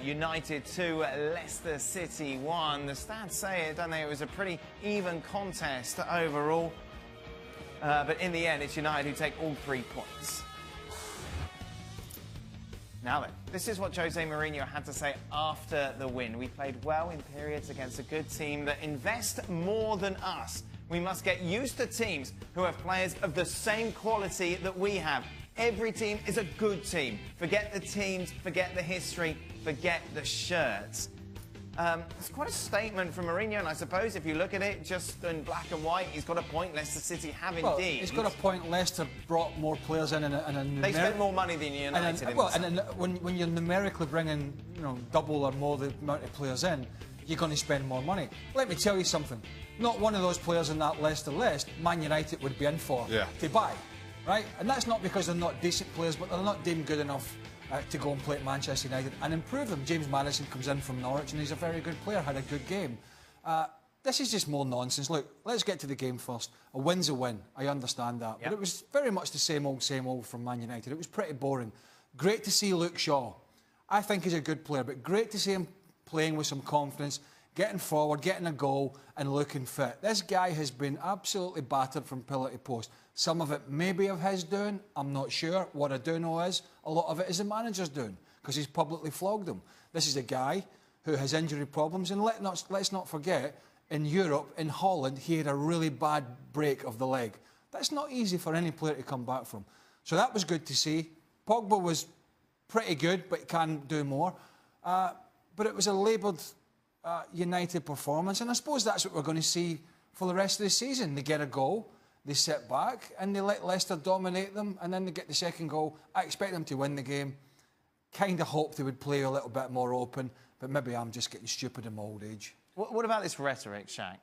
United 2, Leicester City 1. The stats say it, don't they? It was a pretty even contest overall. But in the end, it's United who take all 3 points. Now then, this is what Jose Mourinho had to say after the win. We played well in periods against a good team that invest more than us. We must get used to teams who have players of the same quality that we have. Every team is a good team. Forget the teams, forget the history, forget the shirts. It's quite a statement from Mourinho, and I suppose if you look at it just in black and white, he's got a point. Leicester City have indeed. He's got a point. Leicester brought more players in They spent more money than United. When you're numerically bringing, double or more the amount of players in, you're going to spend more money. Let me tell you something. Not one of those players in that Leicester list, Man United would be in for to buy, right? And that's not because they're not decent players, but they're not deemed good enough to go and play at Manchester United and improve them. James Maddison comes in from Norwich and he's a very good player, had a good game. This is just more nonsense. Look, let's get to the game first. A win's a win, I understand that. Yep. But it was very much the same old from Man United. It was pretty boring. Great to see Luke Shaw. I think he's a good player, but great to see him playing with some confidence, getting forward, getting a goal and looking fit. This guy has been absolutely battered from pillar to post. Some of it may be of his doing, I'm not sure. What I do know is a lot of it is the manager's doing because he's publicly flogged him. This is a guy who has injury problems, and let's not forget, in Europe, in Holland, he had a really bad break of the leg. That's not easy for any player to come back from. So that was good to see. Pogba was pretty good, but can do more. But it was a laboured United performance, and I suppose that's what we're going to see for the rest of the season. They get a goal, they sit back, and they let Leicester dominate them, and then they get the second goal. I expect them to win the game. Kind of hope they would play a little bit more open, but maybe I'm just getting stupid in my old age. What about this rhetoric, Shaq?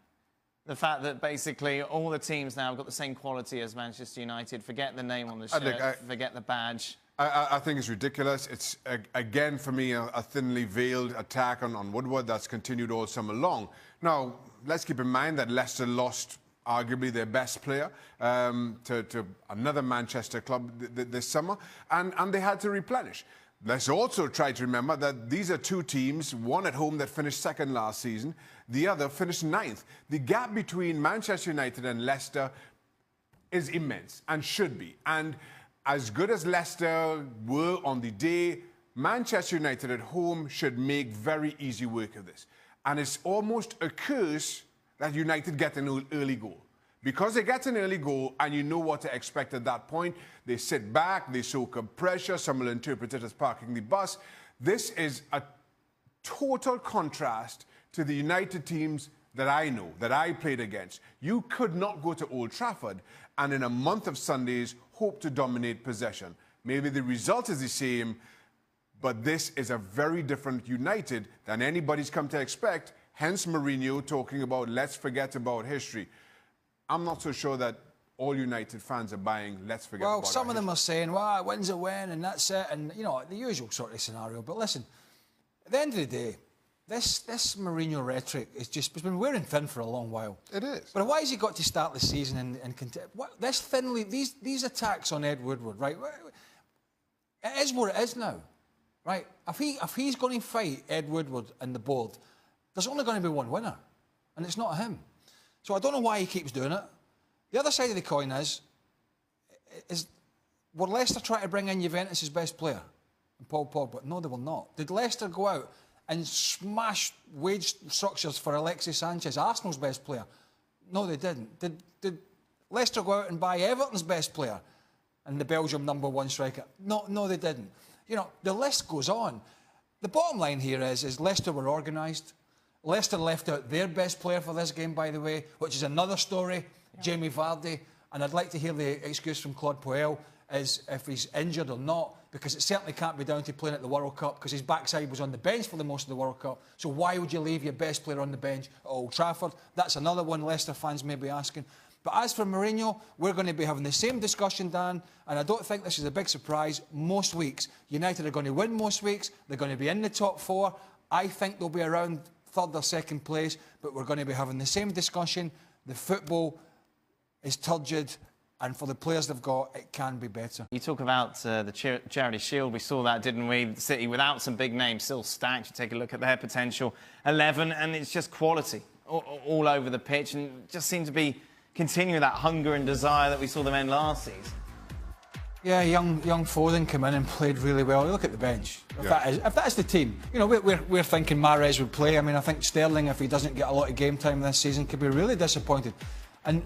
The fact that basically all the teams now have got the same quality as Manchester United. Forget the name on the shirt, forget the badge. I think it's ridiculous. It's, again, for me, a thinly veiled attack on Woodward that's continued all summer long. Now, let's keep in mind that Leicester lost arguably their best player to another Manchester club this summer, and they had to replenish. Let's also try to remember that these are 2 teams, one at home that finished second last season, the other finished 9th. The gap between Manchester United and Leicester is immense and should be. And as good as Leicester were on the day, Manchester United at home should make very easy work of this. And it's almost a curse that United get an early goal. Because they get an early goal and you know what to expect at that point, they sit back, they soak up pressure, some will interpret it as parking the bus. This is a total contrast to the United teams that I know, that I played against. You could not go to Old Trafford and in a month of Sundays hope to dominate possession. Maybe the result is the same, but this is a very different United than anybody's come to expect, hence Mourinho talking about let's forget about history. I'm not so sure that all United fans are buying let's forget about history. Well, some of them are saying, well, a win's a win and that's it, and, the usual sort of scenario. But listen, at the end of the day, this Mourinho rhetoric it's been wearing thin for a long while. It is. But why has he got to start the season and this thinly, these attacks on Ed Woodward, right? It is what it is now, right? If he's going to fight Ed Woodward and the board, there's only going to be one winner, and it's not him. So I don't know why he keeps doing it. The other side of the coin is were Leicester trying to bring in Juventus' best player, Paul Pogba? No, they were not. Did Leicester go out and smash wage structures for Alexis Sanchez, Arsenal's best player? No, they didn't. Did Leicester go out and buy Everton's best player and the Belgium #1 striker? No, they didn't. The list goes on. The bottom line here is Leicester were organised. Leicester left out their best player for this game, by the way, which is another story, Jamie Vardy. And I'd like to hear the excuse from Claude Puel is if he's injured or not, because it certainly can't be down to playing at the World Cup, because his backside was on the bench for the most of the World Cup. So why would you leave your best player on the bench at Old Trafford? That's another one Leicester fans may be asking. But as for Mourinho, we're going to be having the same discussion, Dan, and I don't think this is a big surprise. Most weeks, United are going to win most weeks. They're going to be in the top 4. I think they'll be around 3rd or 2nd place, but we're going to be having the same discussion. The football is turgid, And for the players they've got, it can be better. You talk about the Charity Shield. We saw that, didn't we? City, without some big names, still stacked. You take a look at their potential 11, and it's just quality all over the pitch, and just seem to be continuing that hunger and desire that we saw them end last season. Yeah, young Foden came in and played really well. Look at the bench. If that is the team, you know, we're thinking Mahrez would play. I mean, I think Sterling, if he doesn't get a lot of game time this season, could be really disappointed. And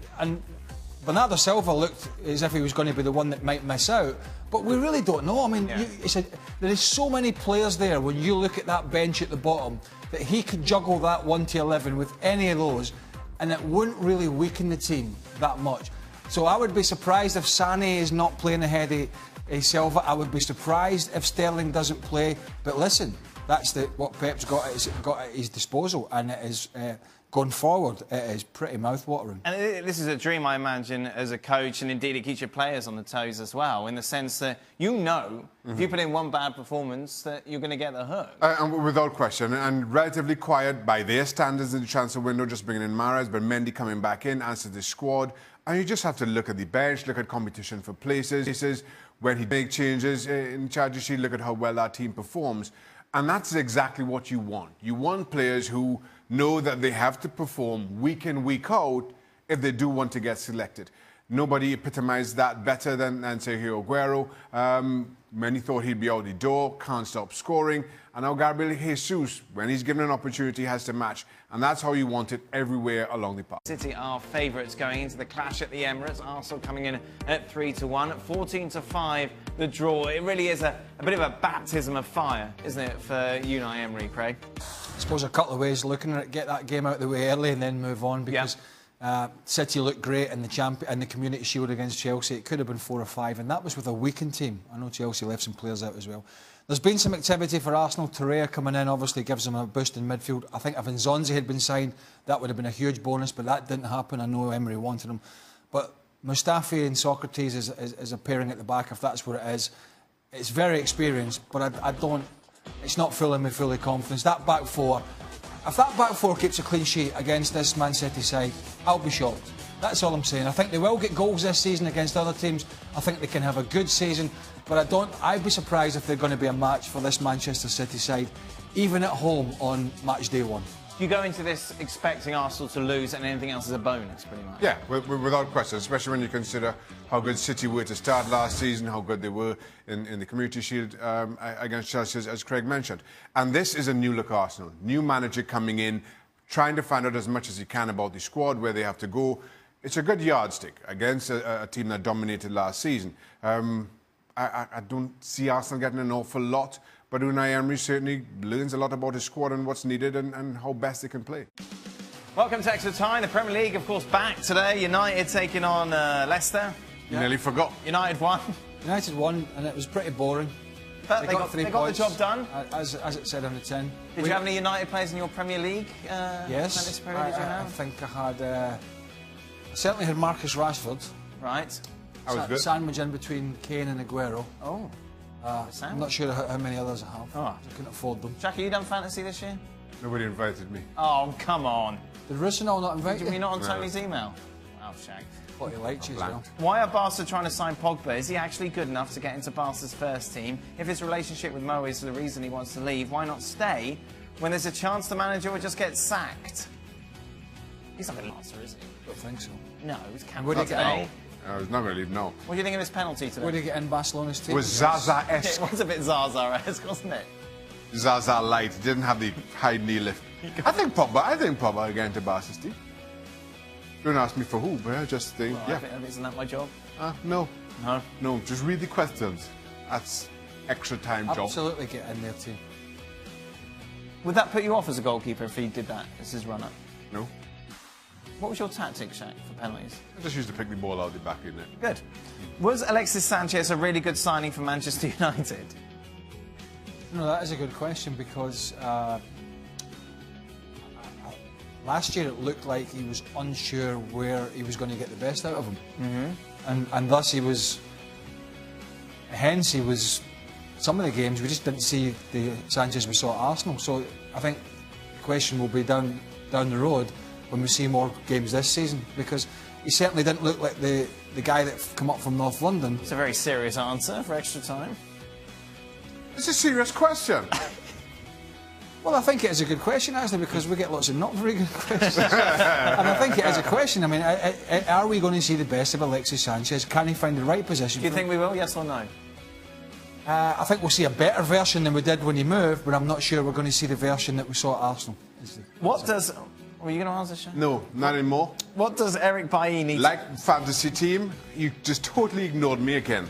Bernardo Silva looked as if he was going to be the one that might miss out, but we really don't know. I mean, there is so many players there when you look at that bench at the bottom that he could juggle that 1 to 11 with any of those, and it wouldn't really weaken the team that much. So I would be surprised if Sané is not playing ahead of Silva. I would be surprised if Sterling doesn't play. But listen, that's what Pep's got at his disposal, and it is going forward. It is pretty mouth-watering. And this is a dream, I imagine, as a coach, and indeed it keeps your players on the toes as well, in the sense that you know if you put in one bad performance that you're going to get the hook. And without question, and relatively quiet by their standards in the transfer window, just bringing in Mahrez, but Mendy coming back in, adds to the squad. And you just have to look at the bench, look at competition for places. When he makes changes in Charity Shield, look at how well that team performs. And that's exactly what you want. You want players who know that they have to perform week in, week out if they do want to get selected. Nobody epitomized that better than Sergio Aguero. Many thought he'd be out the door, can't stop scoring. And now Gabriel Jesus, when he's given an opportunity, has to match. And that's how you want it everywhere along the path. City are favourites going into the clash at the Emirates. Arsenal coming in at 3-1, 14-5 the draw. It really is a bit of a baptism of fire, isn't it, for Unai Emery, Craig? I suppose a couple of ways looking at it: get that game out of the way early and then move on, because City looked great in the Community Shield against Chelsea. It could have been 4 or 5, and that was with a weakened team. I know Chelsea left some players out as well. There's been some activity for Arsenal. Torreira coming in obviously gives them a boost in midfield. I think if Nzonzi had been signed, that would have been a huge bonus, but that didn't happen. I know Emery wanted him. But Mustafi and Socrates is a pairing at the back, if that's what it is. It's very experienced, but I don't... It's not filling me fully confidence. That back four... If that back four keeps a clean sheet against this Man City side, I'll be shocked. That's all I'm saying. I think they will get goals this season against other teams. I think they can have a good season, but I'd be surprised if they're going to be a match for this Manchester City side, even at home on match day 1. You go into this expecting Arsenal to lose, and anything else is a bonus, pretty much. Yeah, without question, especially when you consider how good City were to start last season, how good they were in the Community Shield against Chelsea, as Craig mentioned. And this is a new-look Arsenal. New manager coming in, trying to find out as much as he can about the squad, where they have to go. It's a good yardstick against a team that dominated last season. I don't see Arsenal getting an awful lot, but Unai Emery certainly learns a lot about his squad and what's needed and how best they can play. Welcome to Extra Time. The Premier League, of course, back today. United taking on Leicester. You nearly forgot. United won. United won, and it was pretty boring. But they got the job done. As it said on the tin. Did you have any United players in your Premier League? Yes. I think I had... I certainly had Marcus Rashford. Right. That was good. Sandwich in between Kane and Aguero. Oh. I'm not sure how many others I have. Oh. I couldn't afford them. Jack, have you done fantasy this year? Nobody invited me. Oh, come on. Did Russenal not invite you? Were you not on Tony's email? Wow, Shaq. What, he liked you as well. Why are Barca trying to sign Pogba? Is he actually good enough to get into Barca's first team? If his relationship with Mo is the reason he wants to leave, why not stay when there's a chance the manager would just get sacked? He's not going to last, is he? I don't think so. No, he's camped. Would he get No. I was not going to leave, no. What do you think of his penalty today? Would he get in Barcelona's team? It was Zaza-esque. It was a bit Zaza-esque, wasn't it? Zaza light. Didn't have the high knee lift. I think Pogba will get into Barca's team. Don't ask me for who, but I just think, well, isn't that my job? No. No? No, just read the questions. That's extra time job. Absolutely get in their team. Would that put you off as a goalkeeper if he did that as his run-up? No. What was your tactic, Shaq, for penalties? I just used to pick the ball out the back in it. Good. Was Alexis Sanchez a really good signing for Manchester United? No, that is a good question, because last year it looked like he was unsure where he was going to get the best out of him. And thus he was... Hence he was... Some of the games we just didn't see the Sanchez we saw at Arsenal. So I think the question will be down the road when we see more games this season, because he certainly didn't look like the guy that come up from North London. It's a very serious answer for extra time. It's a serious question. Well, I think it is a good question, actually, because we get lots of not very good questions. And I think it is a question. I mean, are we going to see the best of Alexis Sanchez? Can he find the right position? Do you think we will, yes or no? I think we'll see a better version than we did when he moved, but I'm not sure we're going to see the version that we saw at Arsenal. What does... Were you going to answer, Sean? No, not anymore. What does Eric Bailly need Like fantasy team, you just totally ignored me again.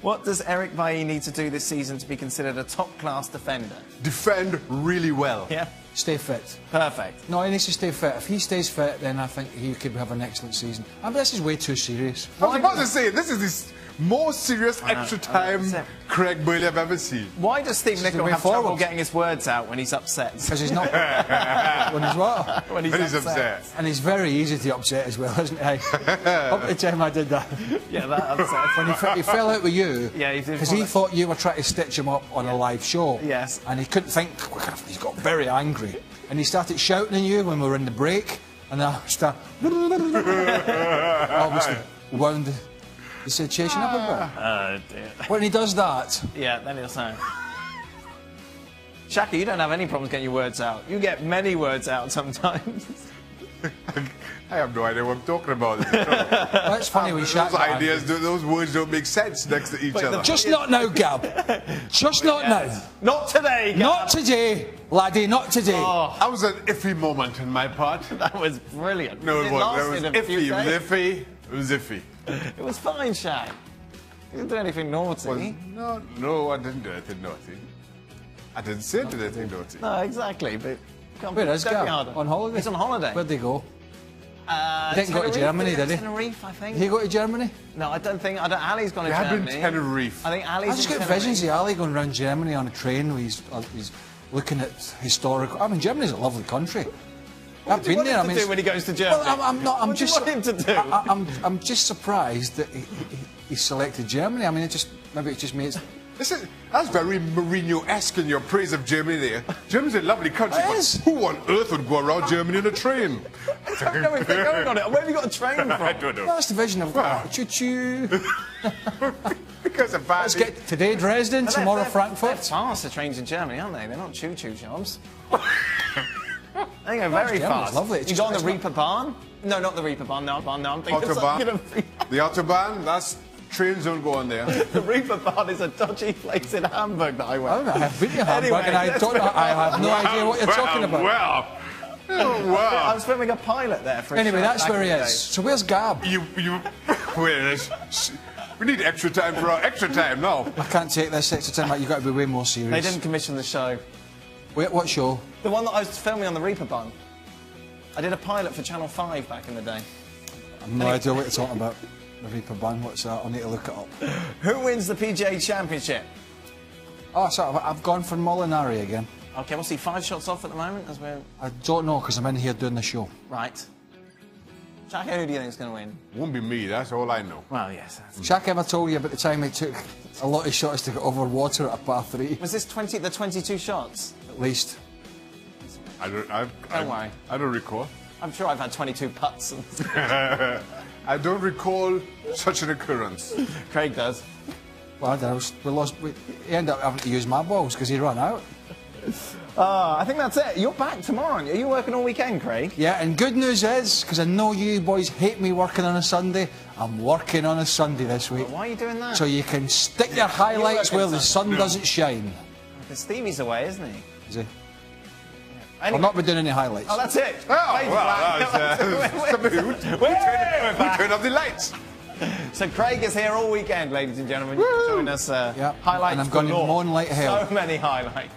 What does Eric Bailly need to do this season to be considered a top-class defender? Defend really well. Yeah. Stay fit. Perfect. No, he needs to stay fit. If he stays fit, then I think he could have an excellent season. I mean, this is way too serious. I was about to say, this is the most serious extra time Craig Bailey I've ever seen. Why does Steve Nicol have trouble getting his words out when he's upset? Because he's not... when he's what? When he's upset. And he's very easy to upset as well, isn't he? Up to the time I did that. Yeah, that upsets. When he fell out with you, yeah, he did. Because he thought you were trying to stitch him up on a live show. Yes. And he couldn't think. He's got very angry. And he started shouting at you when we were in the break. And I started... obviously wound the situation up a bit. Oh, dear. When he does that... Yeah, then he'll say... Shaka, you don't have any problems getting your words out. You get many words out sometimes. I have no idea what I'm talking about. That's funny when Shaq... Those ideas, those words don't make sense next to each other. Just not now, Gab. Just not now. Not today, Gab. Not today, laddie, not today. Oh. That was an iffy moment on my part. That was brilliant. No, it wasn't. It was lasted a few iffy. It was days. iffy. It was iffy. It was fine, Shaq. You didn't do anything naughty. No, I didn't do anything naughty. I didn't say anything naughty. No, exactly, but... Where is don't be Gab? harder. On holiday? He's on holiday. Where'd they go? He didn't go to Tenerife, Germany, did he? Tenerife, I think. Did he go to Germany? No, I don't think... Ali's gone to We had Germany. been Tenerife. I think Ali's I just in get Tenerife. visions of Ali going around Germany on a train where he's looking at historical... I mean, Germany's a lovely country. I've been there. What do you want him to do when he goes to Germany? Well, I'm not... What do you want him to do? I'm just surprised that he selected Germany. I mean, maybe it just means... That's very Mourinho-esque in your praise of Germany there. Germany's a lovely country, It but is. who on earth would go around Germany in a train? I don't know if they're going on it. Where have you got a train from? I don't know. That's the vision of... Choo-choo. Because of Let's get today Dresden, tomorrow They're Frankfurt. fast, the trains in Germany, aren't they? They're not choo-choo jobs. They go very Germany's fast. lovely. You go on the Reaper Bahn? No, not the Reaper Bahn. No, I'm thinking of Autobahn. something of- The Autobahn, trains don't go on there. The Reaper Bahn is a dodgy place in Hamburg that I went. I have been to Hamburg Anyway, and I have no idea what you're talking about. Wow. Oh, wow. I was filming a pilot there for a Anyway, show that's back where he in the is. day. So where's Gab? Wait, we need extra time for our extra time now. I can't take this extra time out. You've got to be way more serious. They didn't commission the show. Wait, what show? The one that I was filming on the Reaper Bahn. I did a pilot for Channel 5 back in the day. I've no idea what you're talking about. The Reaper Band, what's that? I'll need to look it up. Who wins the PGA Championship? Oh, sorry, I've gone for Molinari again. Okay, what's he 5 shots off at the moment? As we're... I don't know, because I'm in here doing the show. Right. Shaka, who do you think is going to win? Won't be me, that's all I know. Well, yes. Shaq ever told you about the time he took a lot of shots to get over water at a par 3? Was this the 22 shots? At least. Don't worry. I don't recall. I'm sure I've had 22 putts. I don't recall such an occurrence. Craig does. Well, he ended up having to use my balls because he ran out. I think that's it. You're back tomorrow, aren't you? Are you working all weekend, Craig? Yeah, and good news is, because I know you boys hate me working on a Sunday, I'm working on a Sunday this week. Why are you doing that? So you can stick your highlights where the sun doesn't shine. Because Stevie's away, isn't he? Is he? Anyway. I'll not be doing any highlights. Oh, that's it. Oh, Craig's well, back. we turn off the lights. So Craig is here all weekend, ladies and gentlemen, showing us Yeah. highlights. And I'm going to galore. moan like hell. So many highlights.